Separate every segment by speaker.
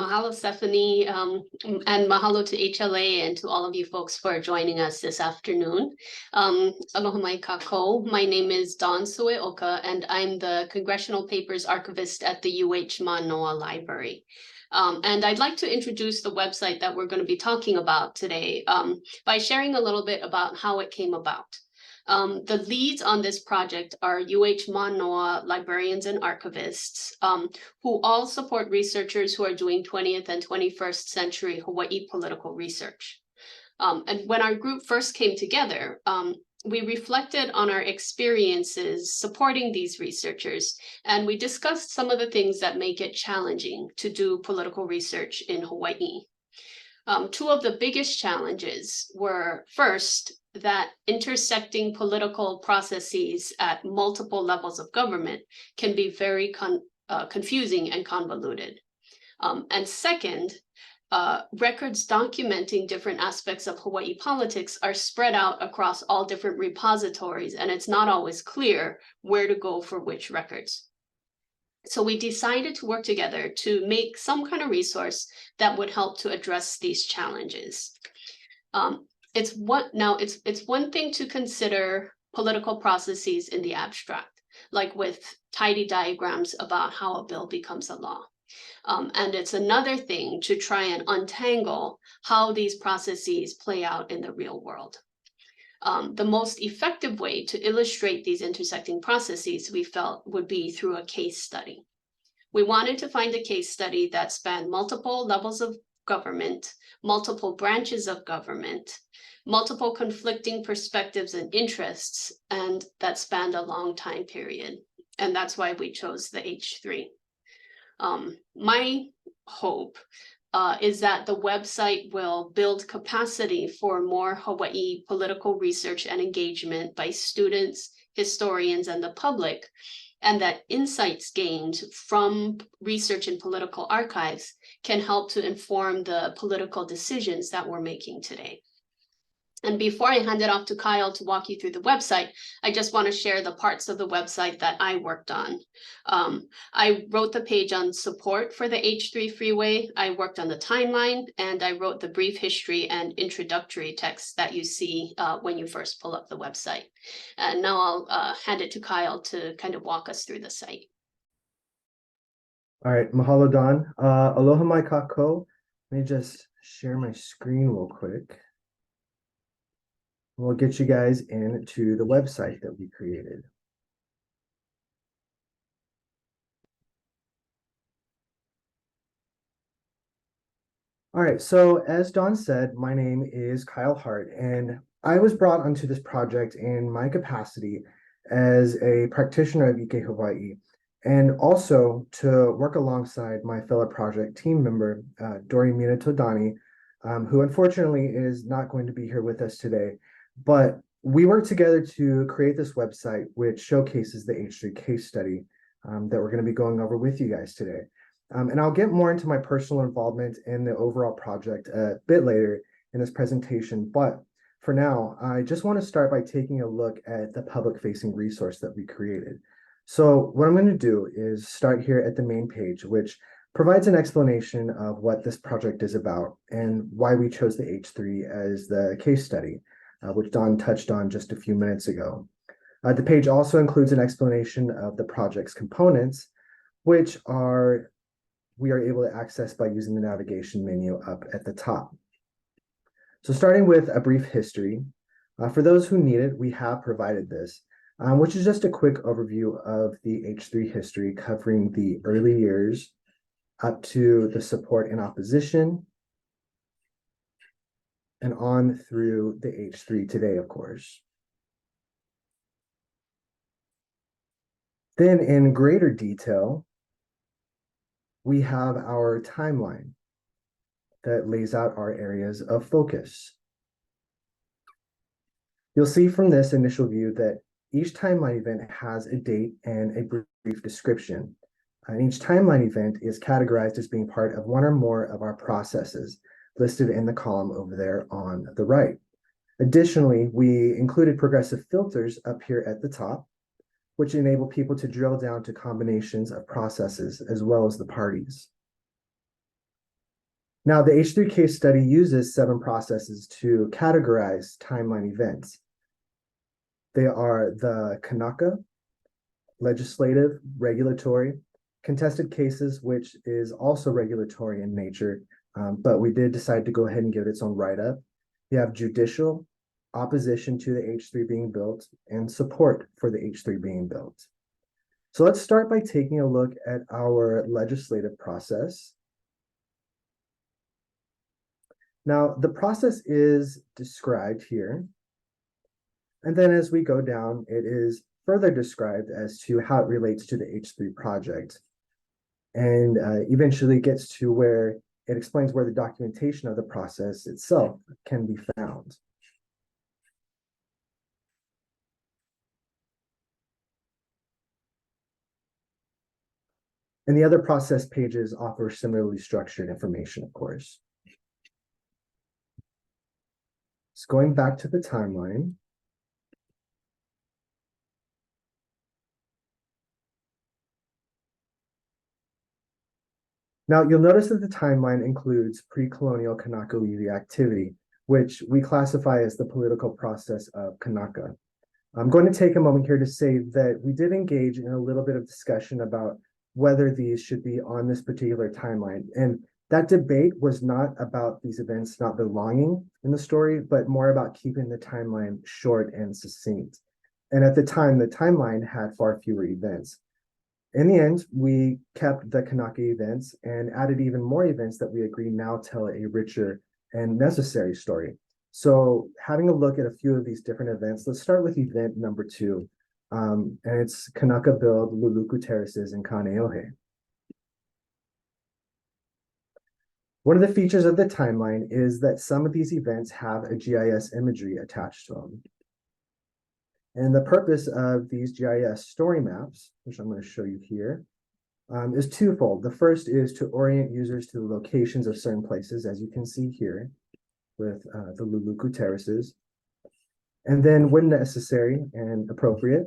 Speaker 1: Mahalo, Stephanie, and mahalo to HLA and to all of you folks for joining us this afternoon. Aloha mai kako. My name is Dawn Sueoka, and I'm the Congressional Papers Archivist at the UH Manoa Library. And I'd like to introduce the website that we're going to be talking about today by sharing a little bit about how it came about. The leads on this project are UH Manoa librarians and archivists who all support researchers who are doing 20th and 21st century Hawaii political research. And when our group first came together, we reflected on our experiences supporting these researchers, and we discussed some of the things that make it challenging to do political research in Hawaii. Two of the biggest challenges were, first, that intersecting political processes at multiple levels of government can be very confusing and convoluted. And second, records documenting different aspects of Hawaii politics are spread out across all different repositories, and it's not always clear where to go for which records. So we decided to work together to make some kind of resource that would help to address these challenges. It's one thing to consider political processes in the abstract, like with tidy diagrams about how a bill becomes a law. And it's another thing to try and untangle how these processes play out in the real world. The most effective way to illustrate these intersecting processes, we felt, would be through a case study. We wanted to find a case study that spanned multiple levels of government, multiple branches of government, multiple conflicting perspectives and interests, and that spanned a long time period. And that's why we chose the H3. My hope is that the website will build capacity for more Hawaii political research and engagement by students, historians, and the public, and that insights gained from research in political archives can help to inform the political decisions that we're making today. And before I hand it off to Kyle to walk you through the website, I just want to share the parts of the website that I worked on. I wrote the page on support for the H3 freeway. I worked on the timeline, and I wrote the brief history and introductory text that you see when you first pull up the website. And now I'll hand it to Kyle to kind of walk us through the site.
Speaker 2: All right, mahalo, Don. Aloha mai kako. Let me just share my screen real quick. We'll get you guys into the website that we created. All right, so as Don said, my name is Kyle Hart, and I was brought onto this project in my capacity as a practitioner of Ike Hawaii, and also to work alongside my fellow project team member, Dori Minatodani, who unfortunately is not going to be here with us today. But we worked together to create this website, which showcases the H3 case study that we're going to be going over with you guys today. And I'll get more into my personal involvement in the overall project a bit later in this presentation. But for now, I just want to start by taking a look at the public-facing resource that we created. So what I'm going to do is start here at the main page, which provides an explanation of what this project is about and why we chose the H3 as the case study, which Don touched on just a few minutes ago. The page also includes an explanation of the project's components, which we are able to access by using the navigation menu up at the top. So starting with a brief history, for those who need it, we have provided this, which is just a quick overview of the H3 history covering the early years up to the support and opposition, and on through the H3 today, of course. Then in greater detail, we have our timeline that lays out our areas of focus. You'll see from this initial view that each timeline event has a date and a brief description. And each timeline event is categorized as being part of one or more of our processes listed in the column over there on the right. Additionally, we included progressive filters up here at the top, which enable people to drill down to combinations of processes as well as the parties. Now, the H3 case study uses 7 processes to categorize timeline events. They are the Kanaka, legislative, regulatory, contested cases, which is also regulatory in nature, but we did decide to go ahead and give it its own write-up. You have judicial, opposition to the H3 being built, and support for the H3 being built. So let's start by taking a look at our legislative process. Now, the process is described here. And then as we go down, it is further described as to how it relates to the H3 project. And eventually gets to where it explains where the documentation of the process itself can be found. And the other process pages offer similarly structured information, of course. So going back to the timeline. Now, you'll notice that the timeline includes pre-colonial Kanaka-Levy activity, which we classify as the political process of Kanaka. I'm going to take a moment here to say that we did engage in a little bit of discussion about whether these should be on this particular timeline. And that debate was not about these events not belonging in the story, but more about keeping the timeline short and succinct. And at the time, the timeline had far fewer events. In the end, we kept the Kanaka events and added even more events that we agree now tell a richer and necessary story. So having a look at a few of these different events, let's start with event number 2. And it's Kanaka build Luluku Terraces in Kaneohe. One of the features of the timeline is that some of these events have a GIS imagery attached to them. And the purpose of these GIS story maps, which I'm going to show you here, is twofold. The first is to orient users to the locations of certain places, as you can see here with the Luluku Terraces. And then when necessary and appropriate,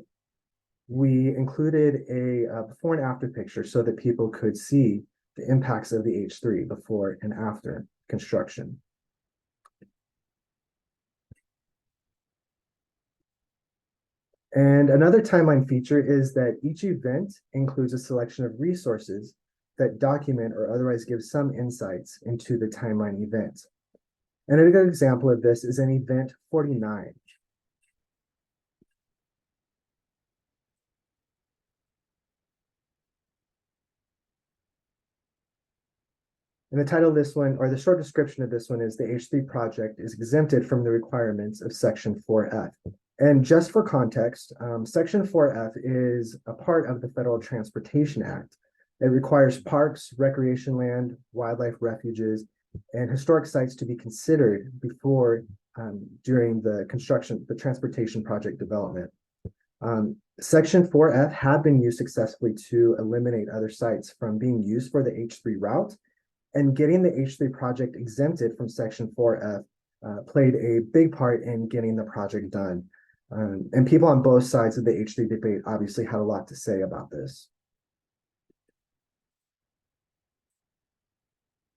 Speaker 2: we included a before and after picture so that people could see the impacts of the H3 before and after construction. And another timeline feature is that each event includes a selection of resources that document or otherwise give some insights into the timeline event. And a good example of this is in event 49. And the title of this one, or the short description of this one, is the H3 project is exempted from the requirements of Section 4F. And just for context, Section 4F is a part of the Federal Transportation Act. It requires parks, recreation land, wildlife refuges, and historic sites to be considered before, during the construction, the transportation project development. Section 4F had been used successfully to eliminate other sites from being used for the H3 route, and getting the H3 project exempted from Section 4F played a big part in getting the project done. And people on both sides of the H3 debate obviously had a lot to say about this.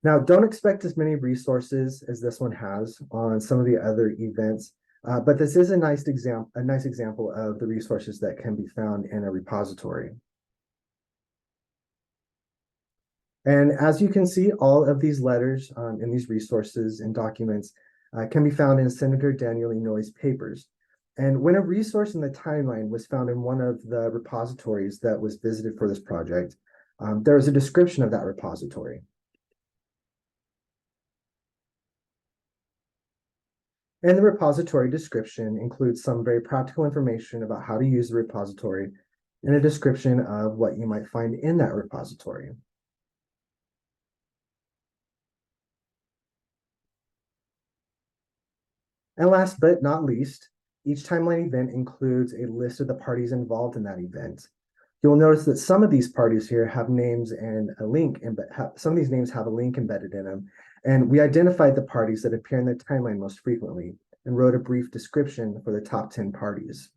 Speaker 2: Now, don't expect as many resources as this one has on some of the other events, but this is a nice example of the resources that can be found in a repository. And as you can see, all of these letters and these resources and documents can be found in Senator Daniel Inouye's papers. And when a resource in the timeline was found in one of the repositories that was visited for this project, there was a description of that repository. And the repository description includes some very practical information about how to use the repository and a description of what you might find in that repository. And last but not least, each timeline event includes a list of the parties involved in that event. You'll notice that some of these parties here have names and a link, some of these names have a link embedded in them. And we identified the parties that appear in the timeline most frequently and wrote a brief description for the top 10 parties,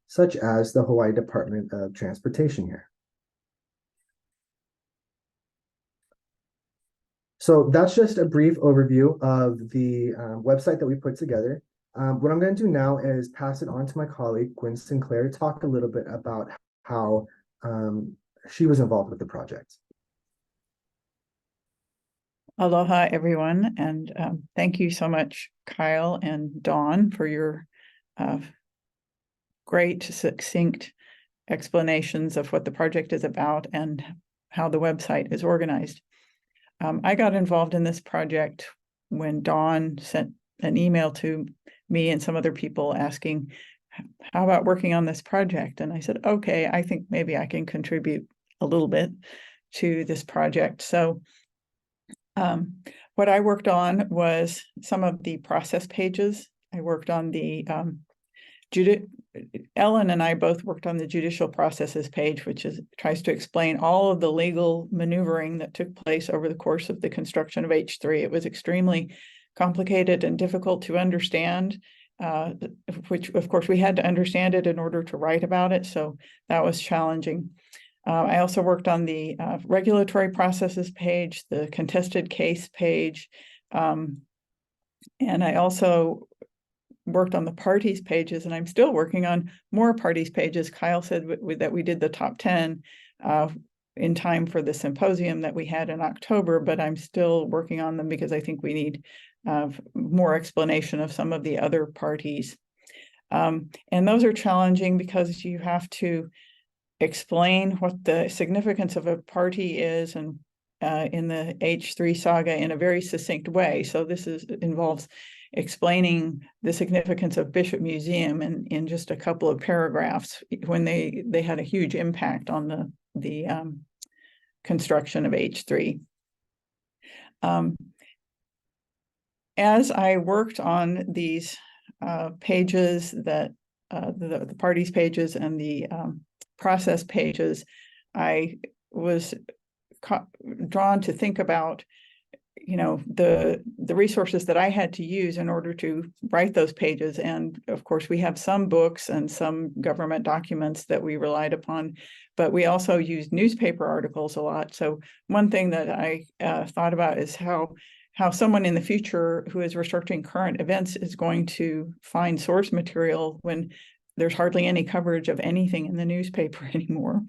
Speaker 2: such as the Hawaii Department of Transportation here. So that's just a brief overview of the website that we put together. What I'm going to do now is pass it on to my colleague, Gwen Sinclair, to talk a little bit about how she was involved with the project.
Speaker 3: Aloha, everyone, and thank you so much, Kyle and Dawn, for your great, succinct explanations of what the project is about and how the website is organized. I got involved in this project when Dawn sent an email to me and some other people asking, how about working on this project? And I said, okay, I think maybe I can contribute a little bit to this project. So what I worked on was some of the process pages. I worked on the Ellen and I both worked on the judicial processes page, which tries to explain all of the legal maneuvering that took place over the course of the construction of H3. It was extremely complicated and difficult to understand, which of course we had to understand it in order to write about it. So that was challenging. I also worked on the regulatory processes page, the contested case page, and I also worked on the parties pages, and I'm still working on more parties pages. Kyle said that we did the top 10 in time for the symposium that we had in October, but I'm still working on them because I think we need more explanation of some of the other parties. And those are challenging because you have to explain what the significance of a party is and in the H3 saga in a very succinct way. So this involves explaining the significance of Bishop Museum in just a couple of paragraphs when they had a huge impact on the construction of H3. As I worked on these pages, that the parties pages and the process pages, I was drawn to think about, the resources that I had to use in order to write those pages. And of course, we have some books and some government documents that we relied upon, but we also used newspaper articles a lot. So one thing that I thought about is how someone in the future who is researching current events is going to find source material when there's hardly any coverage of anything in the newspaper anymore.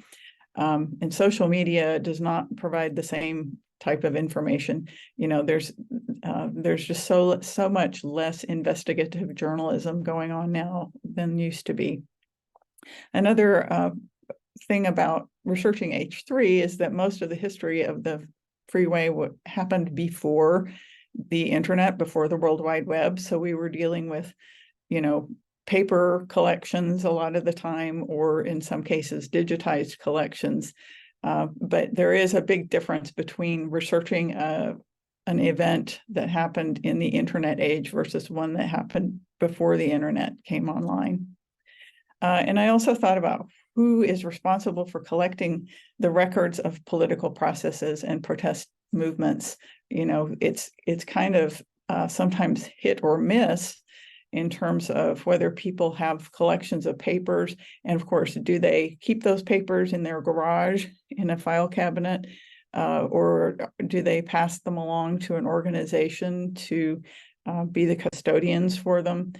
Speaker 3: And social media does not provide the same type of information. There's just so much less investigative journalism going on now than used to be. Another thing about researching H3 is that most of the history of the freeway happened before the internet, before the World Wide Web. So we were dealing with, paper collections a lot of the time, or in some cases, digitized collections. But there is a big difference between researching an event that happened in the internet age versus one that happened before the internet came online. And I also thought about who is responsible for collecting the records of political processes and protest movements. It's kind of sometimes hit or miss in terms of whether people have collections of papers. And of course, do they keep those papers in their garage in a file cabinet, or do they pass them along to an organization to be the custodians for them?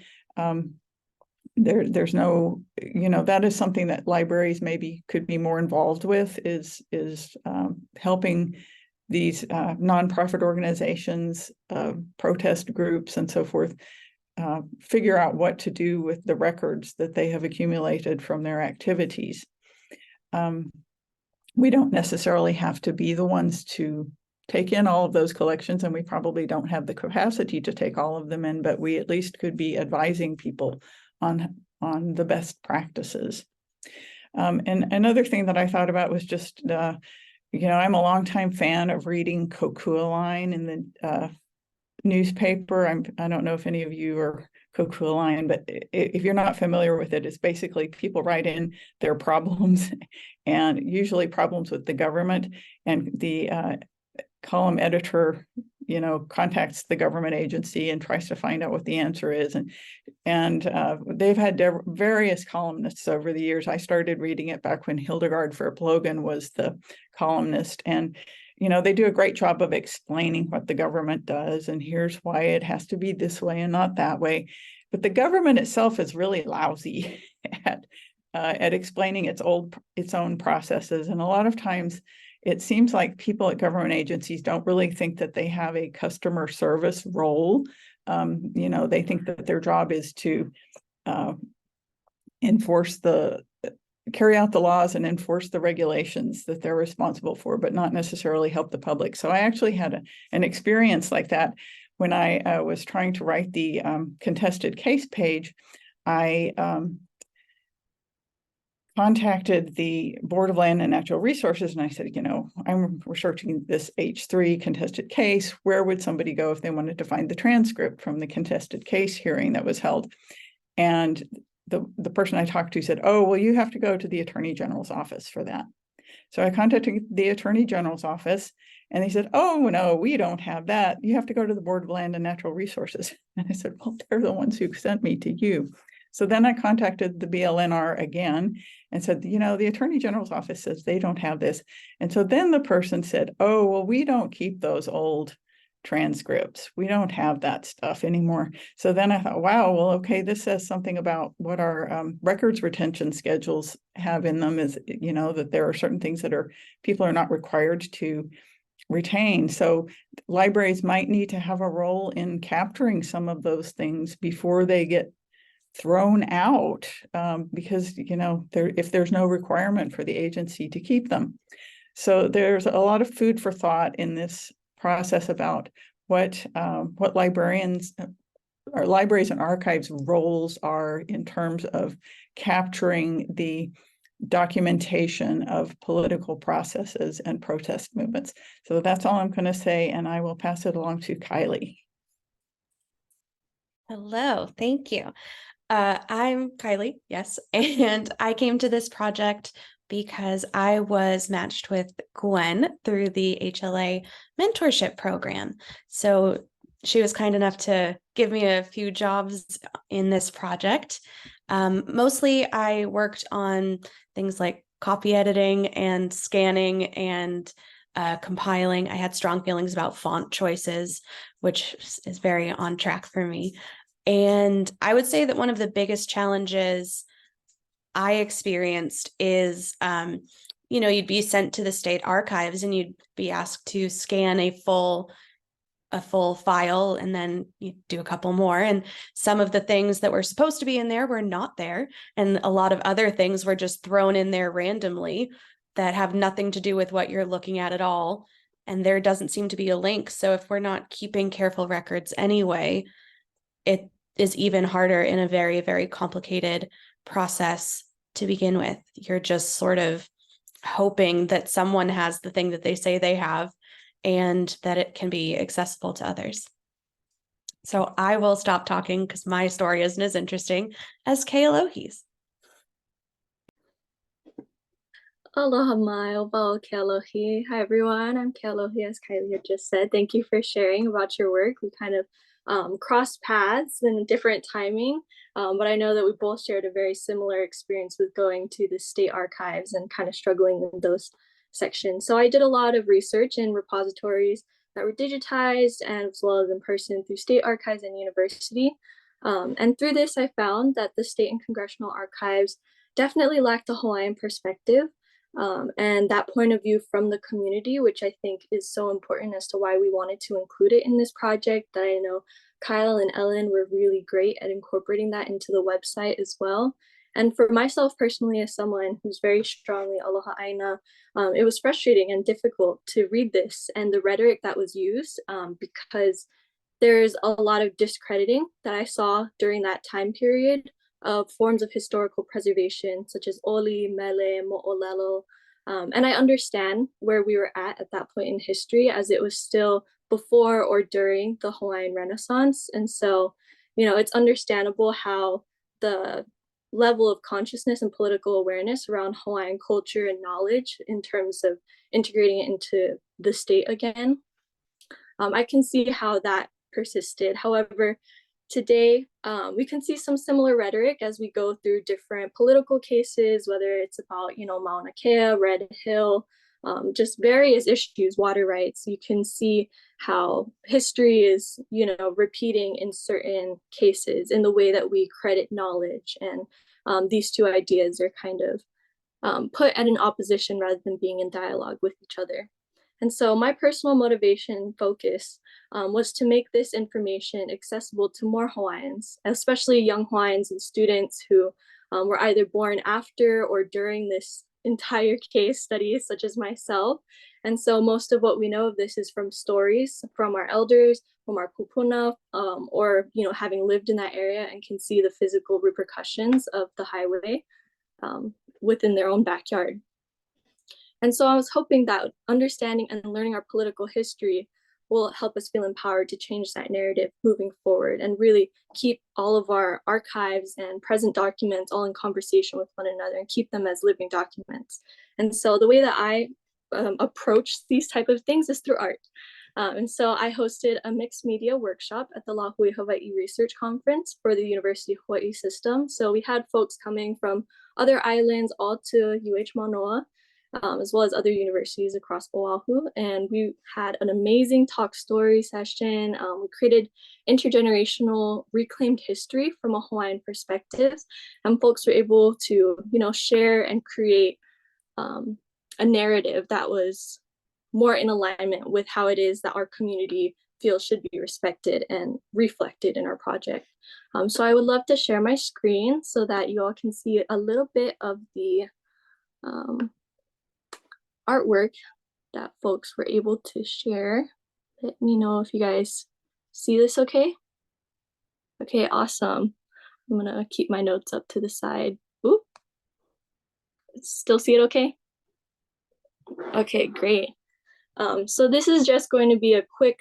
Speaker 3: There's no, that is something that libraries maybe could be more involved with, is helping these nonprofit organizations, protest groups and so forth, figure out what to do with the records that they have accumulated from their activities. We don't necessarily have to be the ones to take in all of those collections, and we probably don't have the capacity to take all of them in, but we at least could be advising people on the best practices. And another thing that I thought about was just, I'm a longtime fan of reading Kokua Line in the newspaper. I don't know if any of you are Kokua Line, but if you're not familiar with it, it's basically people write in their problems, and usually problems with the government, and the column editor, contacts the government agency and tries to find out what the answer is. And they've had various columnists over the years. I started reading it back when Hildegard Fripp Logan was the columnist, and you know, they do a great job of explaining what the government does, and here's why it has to be this way and not that way. But the government itself is really lousy at explaining its own processes. And a lot of times it seems like people at government agencies don't really think that they have a customer service role. You know, they think that their job is to carry out the laws and enforce the regulations that they're responsible for, but not necessarily help the public. So I actually had an experience like that when I was trying to write the contested case page. I contacted the Board of Land and Natural Resources, and I said, you know, I'm researching this H3 contested case. Where would somebody go if they wanted to find the transcript from the contested case hearing that was held? And the person I talked to said, oh, well, you have to go to the Attorney General's office for that. So I contacted the Attorney General's office, and they said, oh, no, we don't have that. You have to go to the Board of Land and Natural Resources. And I said, well, they're the ones who sent me to you. So then I contacted the BLNR again and said, you know, the Attorney General's office says they don't have this. And so then the person said, oh, well, we don't keep those old transcripts. We don't have that stuff anymore. So then I thought, wow, well, okay, this says something about what our records retention schedules have in them, is, you know, that there are certain things that people are not required to retain. So libraries might need to have a role in capturing some of those things before they get thrown out, because, you know, if there's no requirement for the agency to keep them. So there's a lot of food for thought in this process about what libraries and archives roles are in terms of capturing the documentation of political processes and protest movements. So that's all I'm going to say, and I will pass it along to Kylee.
Speaker 4: Hello, thank you. I'm Kylee, yes, and I came to this project because I was matched with Gwen through the HLA mentorship program. So she was kind enough to give me a few jobs in this project. Mostly I worked on things like copy editing and scanning and compiling. I had strong feelings about font choices, which is very on track for me. And I would say that one of the biggest challenges I experienced is, you know, you'd be sent to the state archives and you'd be asked to scan a full file, and then you do a couple more. And some of the things that were supposed to be in there were not there. And a lot of other things were just thrown in there randomly that have nothing to do with what you're looking at all. And there doesn't seem to be a link. So if we're not keeping careful records anyway, it is even harder in a very, very complicated process to begin with. You're just sort of hoping that someone has the thing that they say they have and that it can be accessible to others. So I will stop talking because my story isn't as interesting as Kealohi's.
Speaker 5: Aloha mai o wau Kealohi. Hi everyone, I'm Kealohi, as Kylee had just said. Thank you for sharing about your work. We kind of crossed paths in a different timing, but I know that we both shared a very similar experience with going to the state archives and kind of struggling in those sections. So I did a lot of research in repositories that were digitized and as well as in person through state archives and university. And through this, I found that the state and congressional archives definitely lacked a Hawaiian perspective. And that point of view from the community, which I think is so important as to why we wanted to include it in this project. That I know Kyle and Ellen were really great at incorporating that into the website as well. And for myself personally, as someone who's very strongly aloha aina, it was frustrating and difficult to read this and the rhetoric that was used, because there's a lot of discrediting that I saw during that time period of forms of historical preservation, such as oli, mele, mo'olelo. And I understand where we were at that point in history, as it was still before or during the Hawaiian Renaissance. And so, you know, it's understandable how the level of consciousness and political awareness around Hawaiian culture and knowledge in terms of integrating it into the state again, I can see how that persisted. However, today, we can see some similar rhetoric as we go through different political cases, whether it's about, you know, Mauna Kea, Red Hill, just various issues, water rights. You can see how history is, repeating in certain cases in the way that we credit knowledge. And these two ideas are kind of put at an opposition rather than being in dialogue with each other. And so my personal motivation focus was to make this information accessible to more Hawaiians, especially young Hawaiians and students who were either born after or during this entire case study, such as myself. And so most of what we know of this is from stories from our elders, from our kupuna, or having lived in that area and can see the physical repercussions of the highway within their own backyard. And so I was hoping that understanding and learning our political history will help us feel empowered to change that narrative moving forward and really keep all of our archives and present documents all in conversation with one another and keep them as living documents. And so the way that I approach these type of things is through art. And so I hosted a mixed media workshop at the Lahui Hawaiʻi Research Conference for the University of Hawaii system. So we had folks coming from other islands all to UH Manoa, as well as other universities across Oahu. And we had an amazing talk story session. We created intergenerational reclaimed history from a Hawaiian perspective. And folks were able to, share and create a narrative that was more in alignment with how it is that our community feels should be respected and reflected in our project. So I would love to share my screen so that you all can see a little bit of the artwork that folks were able to share. Let me know if you guys see this okay. Okay, awesome. I'm gonna keep my notes up to the side. Ooh. Still see it okay? Okay, great. So this is just going to be a quick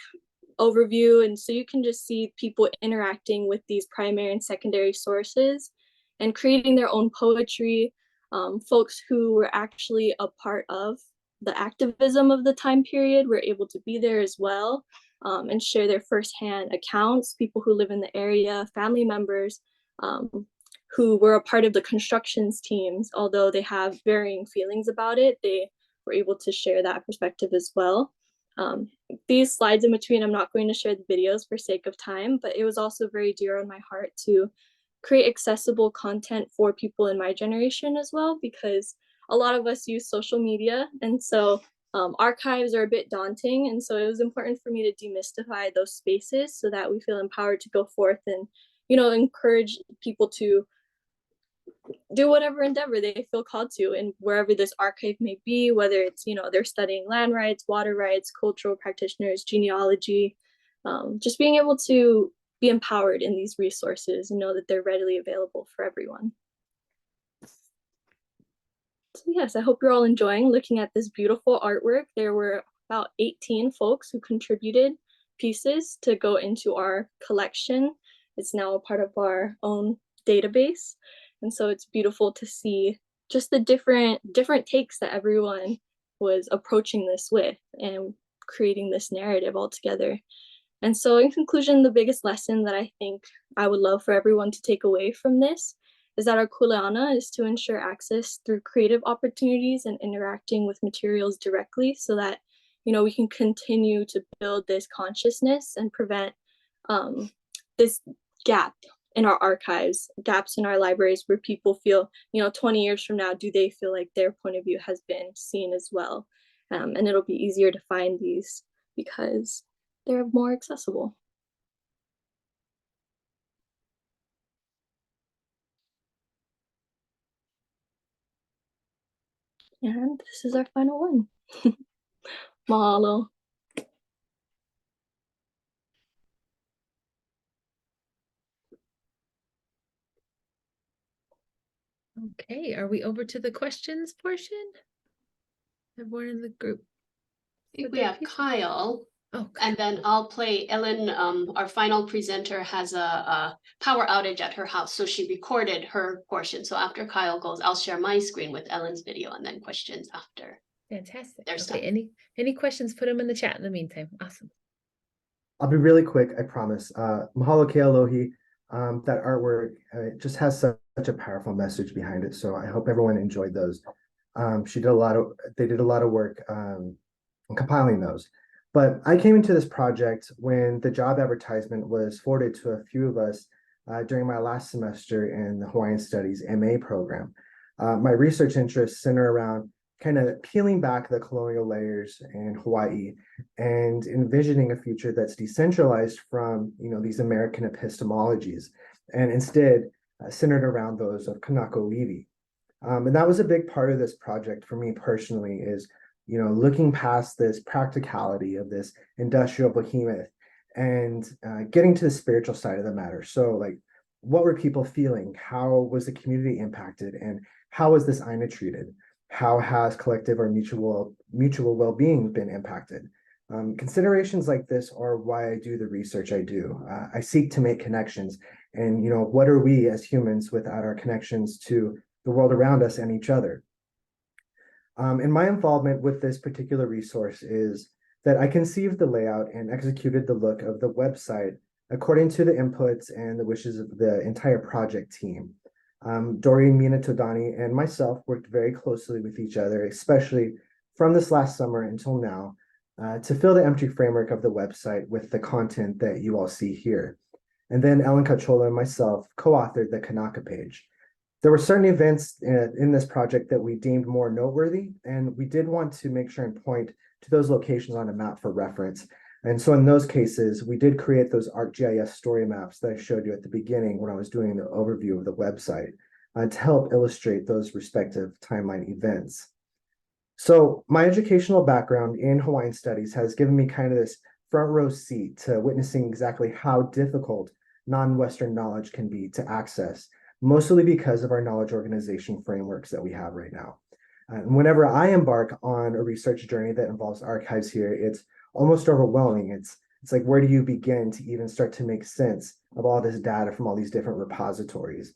Speaker 5: overview, and so you can just see people interacting with these primary and secondary sources and creating their own poetry. Folks who were actually a part of the activism of the time period were able to be there as well, and share their firsthand accounts. People who live in the area, family members who were a part of the constructions teams, although they have varying feelings about it, they were able to share that perspective as well. These slides in between, I'm not going to share the videos for sake of time, but it was also very dear on my heart to create accessible content for people in my generation as well, because a lot of us use social media, and so archives are a bit daunting, and so it was important for me to demystify those spaces so that we feel empowered to go forth and encourage people to do whatever endeavor they feel called to, and wherever this archive may be, whether it's they're studying land rights, water rights, cultural practitioners, genealogy, just being able to be empowered in these resources and know that they're readily available for everyone. So yes, I hope you're all enjoying looking at this beautiful artwork. There were about 18 folks who contributed pieces to go into our collection. It's now a part of our own database. And so it's beautiful to see just the different takes that everyone was approaching this with and creating this narrative all together. And so in conclusion, the biggest lesson that I think I would love for everyone to take away from this is that our kuleana is to ensure access through creative opportunities and interacting with materials directly so that, we can continue to build this consciousness and prevent this gap in our archives, gaps in our libraries where people feel, 20 years from now, do they feel like their point of view has been seen as well? And it'll be easier to find these because they're more accessible. And this is our final one. Mahalo.
Speaker 6: Okay, are we over to the questions portion? Everyone in the group.
Speaker 1: I think we have Kyle,
Speaker 6: Oh,
Speaker 1: and then I'll play Ellen. Our final presenter has a power outage at her house, so she recorded her portion. So after Kyle goes, I'll share my screen with Ellen's video and then questions after.
Speaker 6: fantastic.
Speaker 1: There's
Speaker 6: Okay, any questions, put them in the chat in the meantime. Awesome.
Speaker 2: I'll be really quick, I promise. Mahalo Kealohi. That artwork, it just has such a powerful message behind it. So I hope everyone enjoyed those. They did a lot of work compiling those. But I came into this project when the job advertisement was forwarded to a few of us during my last semester in the Hawaiian Studies MA program. My research interests center around kind of peeling back the colonial layers in Hawaii and envisioning a future that's decentralized from, these American epistemologies, and instead centered around those of Kanako Levy. And that was a big part of this project for me personally, is looking past this practicality of this industrial behemoth and getting to the spiritual side of the matter. So, like, what were people feeling? How was the community impacted? And how was this Aina treated? How has collective or mutual well-being been impacted? Considerations like this are why I do the research I do. I seek to make connections, and what are we as humans without our connections to the world around us and each other? And my involvement with this particular resource is that I conceived the layout and executed the look of the website according to the inputs and the wishes of the entire project team. Doreen Minatodani and myself worked very closely with each other, especially from this last summer until now, to fill the empty framework of the website with the content that you all see here. And then Ellen Cachola and myself co-authored the Kanaka page. There were certain events in this project that we deemed more noteworthy, and we did want to make sure and point to those locations on a map for reference. And so in those cases, we did create those ArcGIS story maps that I showed you at the beginning when I was doing the overview of the website to help illustrate those respective timeline events. So my educational background in Hawaiian studies has given me kind of this front row seat to witnessing exactly how difficult non-Western knowledge can be to access, mostly because of our knowledge organization frameworks that we have right now. And whenever I embark on a research journey that involves archives here, it's almost overwhelming. It's like, where do you begin to even start to make sense of all this data from all these different repositories?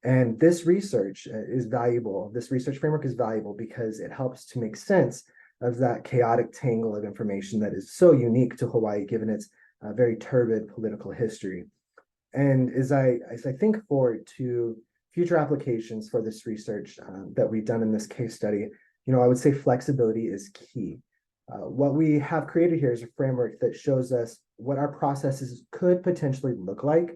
Speaker 2: And this research is valuable. This research framework is valuable because it helps to make sense of that chaotic tangle of information that is so unique to Hawaii, given its very turbid political history. And as I think forward to future applications for this research that we've done in this case study, I would say flexibility is key. What we have created here is a framework that shows us what our processes could potentially look like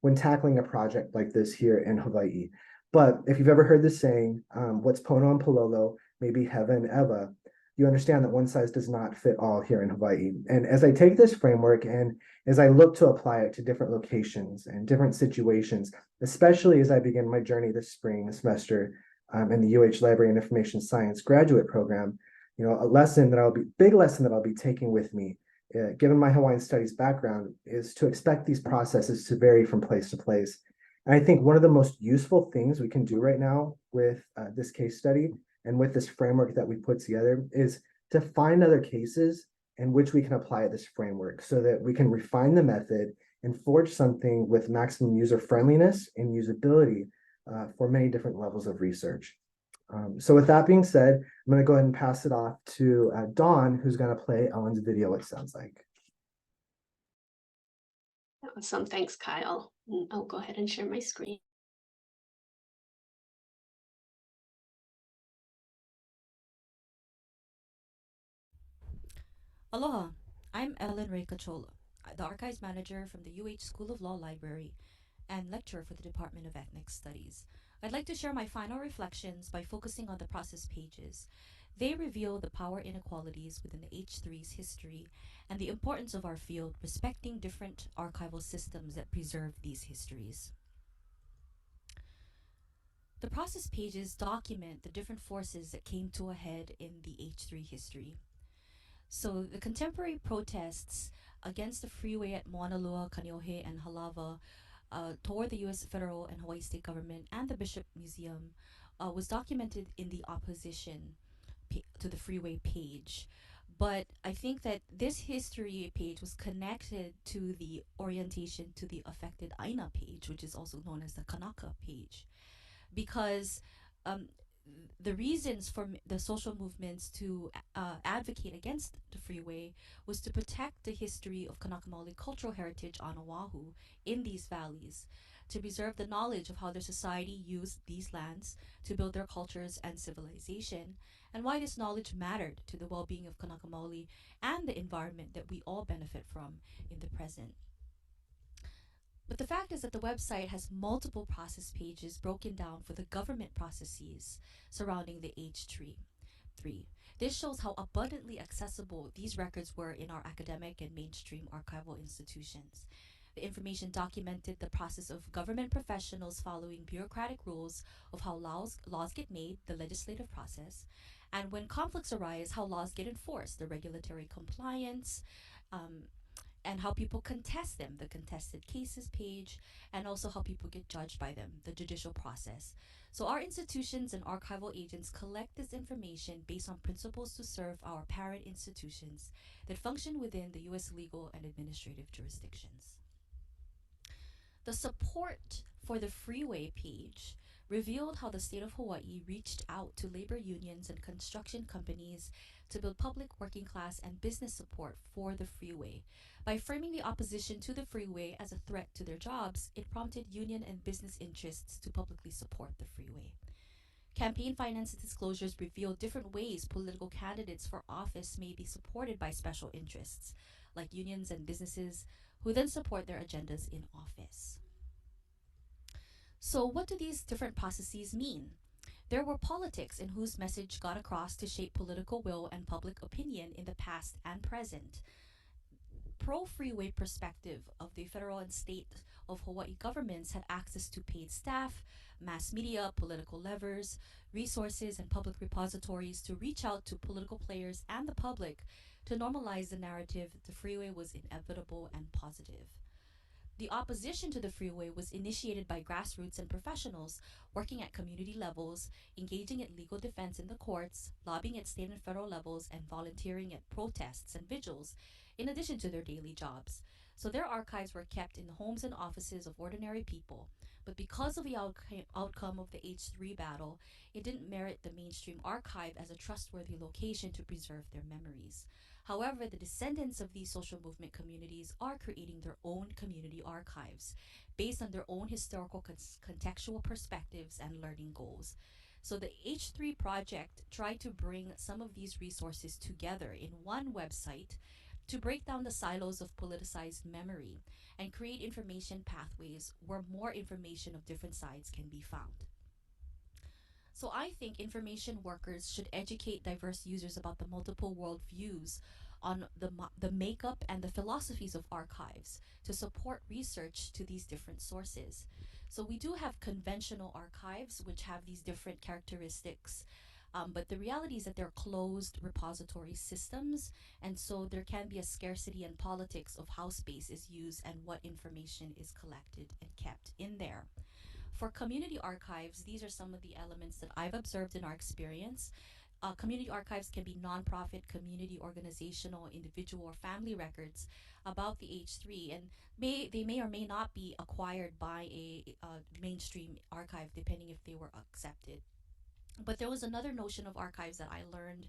Speaker 2: when tackling a project like this here in Hawaii. But if you've ever heard the saying, what's pono and pololo may be heaven ever, you understand that one size does not fit all here in Hawaii. And as I take this framework and as I look to apply it to different locations and different situations, especially as I begin my journey this semester in the UH Library and Information Science graduate program, a big lesson that I'll be taking with me, given my Hawaiian studies background, is to expect these processes to vary from place to place. And I think one of the most useful things we can do right now with this case study and with this framework that we put together is to find other cases in which we can apply this framework so that we can refine the method and forge something with maximum user friendliness and usability for many different levels of research. So with that being said, I'm going to go ahead and pass it off to Dawn, who's going to play Ellen's video, it sounds like.
Speaker 1: Awesome, thanks, Kyle. I'll go ahead and share my screen.
Speaker 7: Aloha, I'm Ellen-Rae Cachola, the Archives Manager from the UH School of Law Library and lecturer for the Department of Ethnic Studies. I'd like to share my final reflections by focusing on the process pages. They reveal the power inequalities within the H3's history and the importance of our field respecting different archival systems that preserve these histories. The process pages document the different forces that came to a head in the H3 history. So the contemporary protests against the freeway at Moanalua, Kaneohe, and Halawa toward the U.S. federal and Hawaii state government and the Bishop Museum was documented in the opposition to the freeway page. But I think that this history page was connected to the orientation to the affected Aina page, which is also known as the Kanaka page, because the reasons for the social movements to advocate against the freeway was to protect the history of Kanaka cultural heritage on Oahu in these valleys, to preserve the knowledge of how their society used these lands to build their cultures and civilization, and why this knowledge mattered to the well-being of Kanaka and the environment that we all benefit from in the present. But the fact is that the website has multiple process pages broken down for the government processes surrounding the H3. This shows how abundantly accessible these records were in our academic and mainstream archival institutions. The information documented the process of government professionals following bureaucratic rules of how laws get made, the legislative process, and when conflicts arise, how laws get enforced, the regulatory compliance, and how people contest them, the contested cases page, and also how people get judged by them, the judicial process. So our institutions and archival agents collect this information based on principles to serve our parent institutions that function within the U.S. legal and administrative jurisdictions. The support for the freeway page revealed how the state of Hawaii reached out to labor unions and construction companies to build public working class and business support for the freeway. By framing the opposition to the freeway as a threat to their jobs, it prompted union and business interests to publicly support the freeway. Campaign finance disclosures reveal different ways political candidates for office may be supported by special interests, like unions and businesses, who then support their agendas in office. So what do these different processes mean? There were politics in whose message got across to shape political will and public opinion in the past and present. Pro-freeway perspective of the federal and state of Hawaii governments had access to paid staff, mass media, political levers, resources, and public repositories to reach out to political players and the public to normalize the narrative that the freeway was inevitable and positive. The opposition to the freeway was initiated by grassroots and professionals working at community levels, engaging in legal defense in the courts, lobbying at state and federal levels, and volunteering at protests and vigils, in addition to their daily jobs. So their archives were kept in the homes and offices of ordinary people. But because of the outcome of the H3 battle, it didn't merit the mainstream archive as a trustworthy location to preserve their memories. However, the descendants of these social movement communities are creating their own community archives based on their own historical contextual perspectives and learning goals. So the H3 project tried to bring some of these resources together in one website to break down the silos of politicized memory and create information pathways where more information of different sides can be found. So I think information workers should educate diverse users about the multiple worldviews on the makeup and the philosophies of archives to support research to these different sources. So we do have conventional archives which have these different characteristics, but the reality is that they're closed repository systems, and so there can be a scarcity and politics of how space is used and what information is collected and kept in there. For community archives, these are some of the elements that I've observed in our experience. Community archives can be nonprofit, community, organizational, individual, or family records about the H3, and they may or may not be acquired by a mainstream archive, depending if they were accepted. But there was another notion of archives that I learned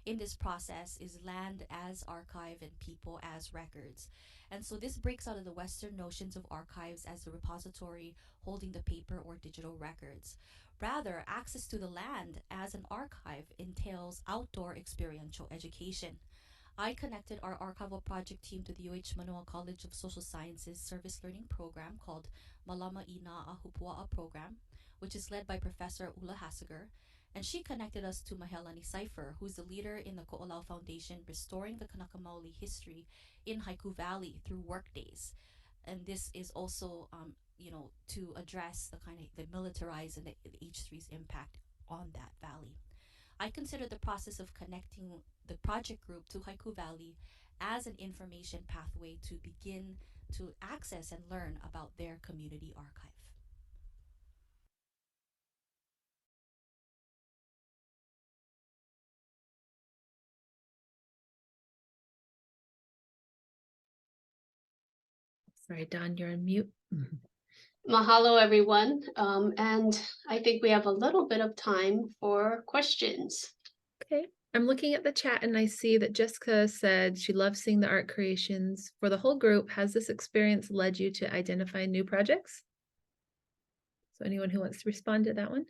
Speaker 7: in this process is land as archive and people as records. And so this breaks out of the Western notions of archives as the repository holding the paper or digital records. Rather, access to the land as an archive entails outdoor experiential education. I connected our archival project team to the UH Manoa College of Social Sciences service learning program called Malama Ina Ahupua'a program, which is led by Professor Ula Hassiger. And she connected us to Mahelani Cipher, who's the leader in the Ko'olau Foundation Restoring the Kanaka Maoli History in Haiku Valley through workdays. And this is also, to address the militarized and the H3's impact on that valley. I consider the process of connecting the project group to Haiku Valley as an information pathway to begin to access and learn about their community archive.
Speaker 6: Sorry, Don, you're on mute.
Speaker 1: Mahalo, everyone. And I think we have a little bit of time for questions.
Speaker 6: Okay, I'm looking at the chat and I see that Jessica said she loves seeing the art creations. For the whole group, has this experience led you to identify new projects? So anyone who wants to respond to that one?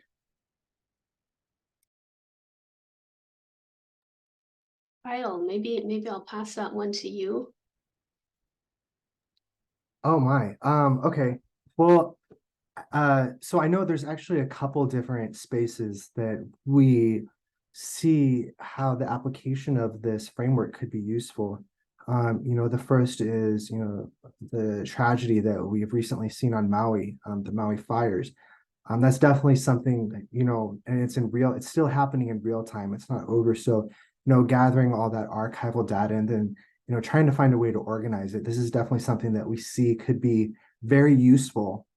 Speaker 1: Kyle, maybe I'll pass that one to you.
Speaker 2: Oh my. Okay. Well, so I know there's actually a couple different spaces that we see how the application of this framework could be useful. The first is, the tragedy that we've recently seen on Maui, the Maui fires. That's definitely something that, and it's still happening in real time. It's not over. So, gathering all that archival data and then, trying to find a way to organize it. This is definitely something that we see could be very useful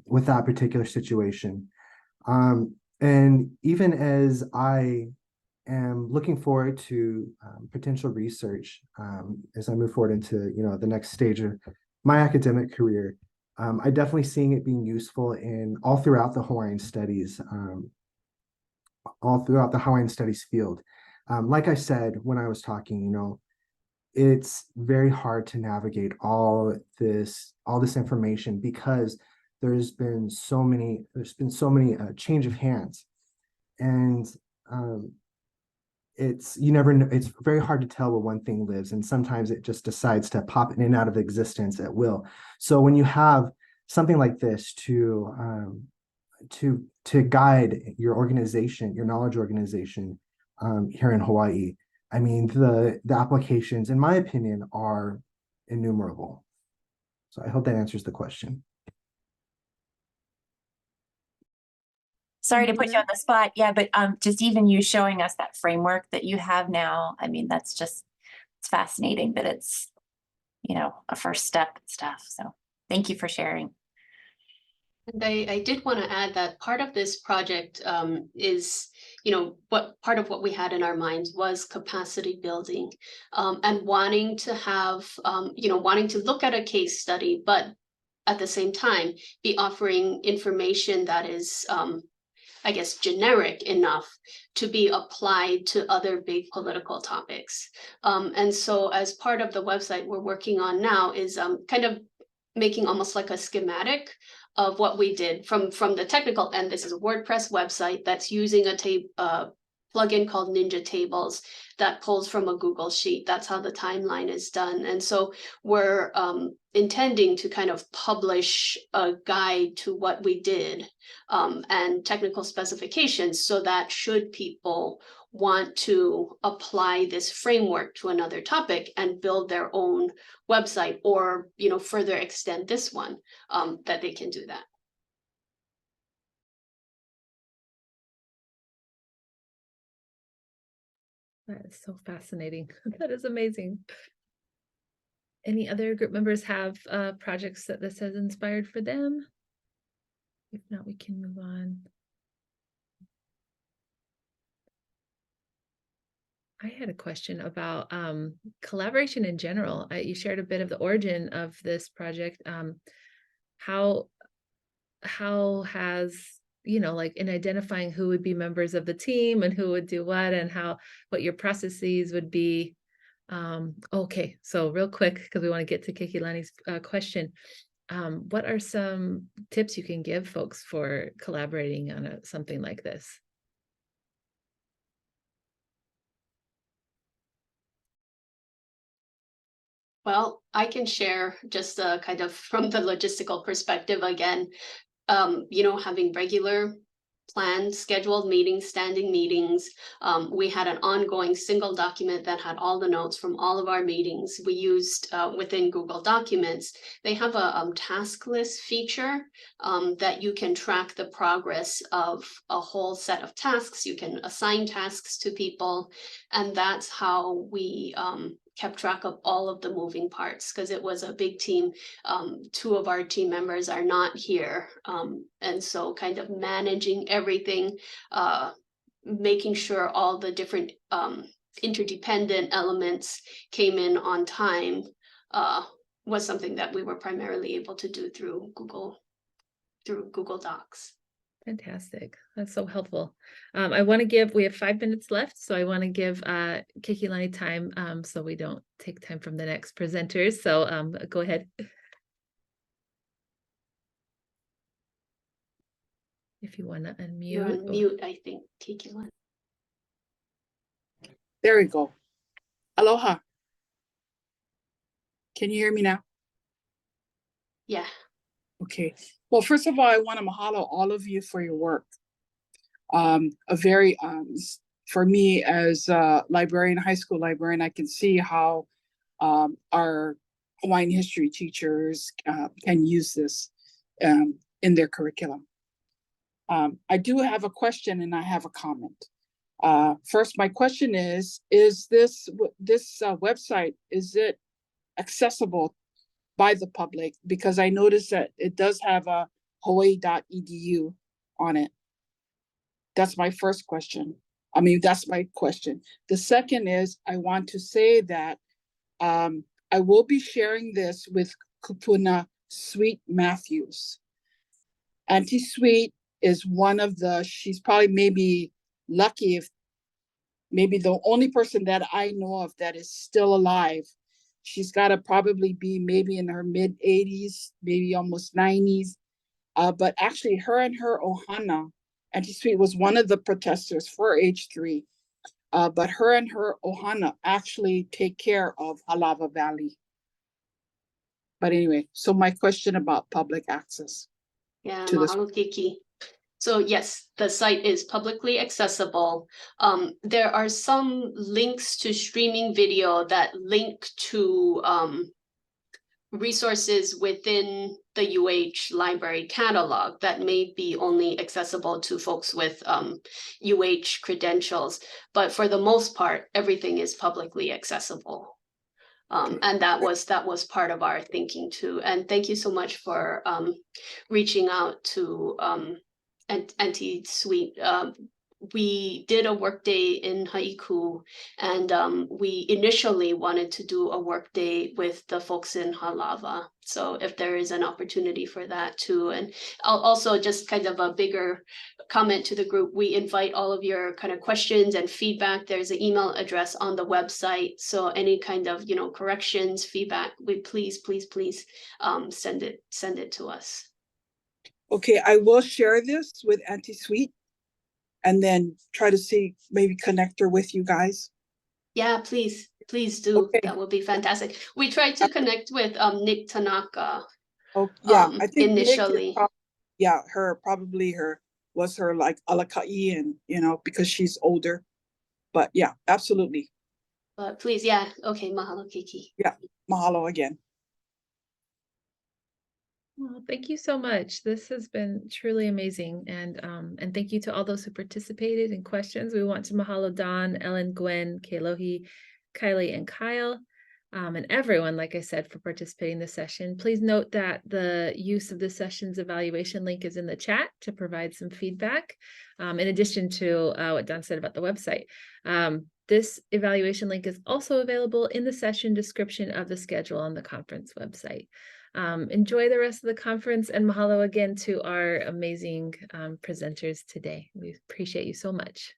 Speaker 2: with that particular situation. And even as I am looking forward to potential research as I move forward into, the next stage of my academic career, I definitely seeing it being useful in all throughout the Hawaiian studies, all throughout the Hawaiian studies field. Like I said, when I was talking, it's very hard to navigate all this information because there's been so many change of hands, and you never know. It's very hard to tell where one thing lives, and sometimes it just decides to pop in and out of existence at will. So when you have something like this to guide your organization, your knowledge organization here in Hawaii, I mean, the applications, in my opinion, are innumerable. So I hope that answers the question.
Speaker 8: Sorry to put you on the spot. Yeah, but just even you showing us that framework that you have now, I mean, it's fascinating that it's, a first step and stuff. So thank you for sharing.
Speaker 1: And I did want to add that part of this project is, part of what we had in our minds was capacity building and wanting to have, wanting to look at a case study, but at the same time be offering information that is, I guess, generic enough to be applied to other big political topics. And so as part of the website we're working on now is kind of making almost like a schematic of what we did from the technical end. This is a WordPress website that's using a plugin called Ninja Tables that pulls from a Google Sheet. That's how the timeline is done. And so we're intending to kind of publish a guide to what we did and technical specifications so that should people want to apply this framework to another topic and build their own website or, further extend this one, that they can do that.
Speaker 6: That is so fascinating. That is amazing. Any other group members have projects that this has inspired for them? If not, we can move on. I had a question about collaboration in general. You shared a bit of the origin of this project. How has, like in identifying who would be members of the team and who would do what and what your processes would be. Okay, so real quick, because we want to get to Kekilauni's question. What are some tips you can give folks for collaborating on something like this?
Speaker 1: Well, I can share just kind of from the logistical perspective again, having regular planned scheduled meetings, standing meetings. We had an ongoing single document that had all the notes from all of our meetings. We used within Google Documents, they have a task list feature that you can track the progress of a whole set of tasks. You can assign tasks to people, and that's how we kept track of all of the moving parts because it was a big team. Two of our team members are not here. And so kind of managing everything, making sure all the different interdependent elements came in on time was something that we were primarily able to do through Google through Google Docs.
Speaker 6: Fantastic. That's so helpful. We have 5 minutes left, so I want to give Kealohi time so we don't take time from the next presenters. So go ahead. If you want to unmute.
Speaker 1: You're on mute, I think, Kealohi.
Speaker 9: There we go. Aloha. Can you hear me now?
Speaker 1: Yeah.
Speaker 9: Okay. Well, first of all, I want to mahalo all of you for your work. For me as a librarian, high school librarian, I can see how our Hawaiian history teachers can use this in their curriculum. I do have a question and I have a comment. First, my question is this website, is it accessible by the public? Because I noticed that it does have a hawaii.edu on it. That's my first question. That's my question. The second is, I want to say that I will be sharing this with Kupuna Sweet Matthews. Auntie Sweet is she's probably maybe lucky if maybe the only person that I know of that is still alive. She's got to probably be maybe in her mid 80s, maybe almost 90s. But actually her and her ohana, Auntie Sweet was one of the protesters for H3. But her and her ohana actually take care of Halawa Valley. But anyway, so my question about public access.
Speaker 1: Yeah,
Speaker 9: to this.
Speaker 1: mahalo Kiki. So yes, the site is publicly accessible. There are some links to streaming video that link to resources within the UH library catalog that may be only accessible to folks with UH credentials. But for the most part, everything is publicly accessible. And that was part of our thinking too. And thank you so much for reaching out to Auntie Sweet. We did a workday in Haiku, and we initially wanted to do a workday with the folks in Halawa. So if there is an opportunity for that too. And I'll also just kind of a bigger comment to the group, we invite all of your kind of questions and feedback. There's an email address on the website. So any kind of, corrections, feedback, we please send it to us. Okay,
Speaker 9: I will share this with Auntie Sweet and then try to see, maybe connect her with you guys.
Speaker 1: Yeah, please do.
Speaker 9: Okay.
Speaker 1: That would be fantastic. We tried to connect with Nick Tanaka.
Speaker 9: Oh yeah, I think
Speaker 1: initially.
Speaker 9: Nick was her like alakai, and because she's older. But yeah, absolutely.
Speaker 1: But please, yeah. Okay, mahalo Kiki.
Speaker 9: Yeah, mahalo again.
Speaker 6: Well, thank you so much. This has been truly amazing. And thank you to all those who participated in questions. We want to mahalo Don, Ellen, Gwen, Kealohi, Kylee, and Kyle, and everyone, like I said, for participating in this session. Please note that the use of the session's evaluation link is in the chat to provide some feedback, in addition to what Don said about the website. This evaluation link is also available in the session description of the schedule on the conference website. Enjoy the rest of the conference, and mahalo again to our amazing presenters today. We appreciate you so much.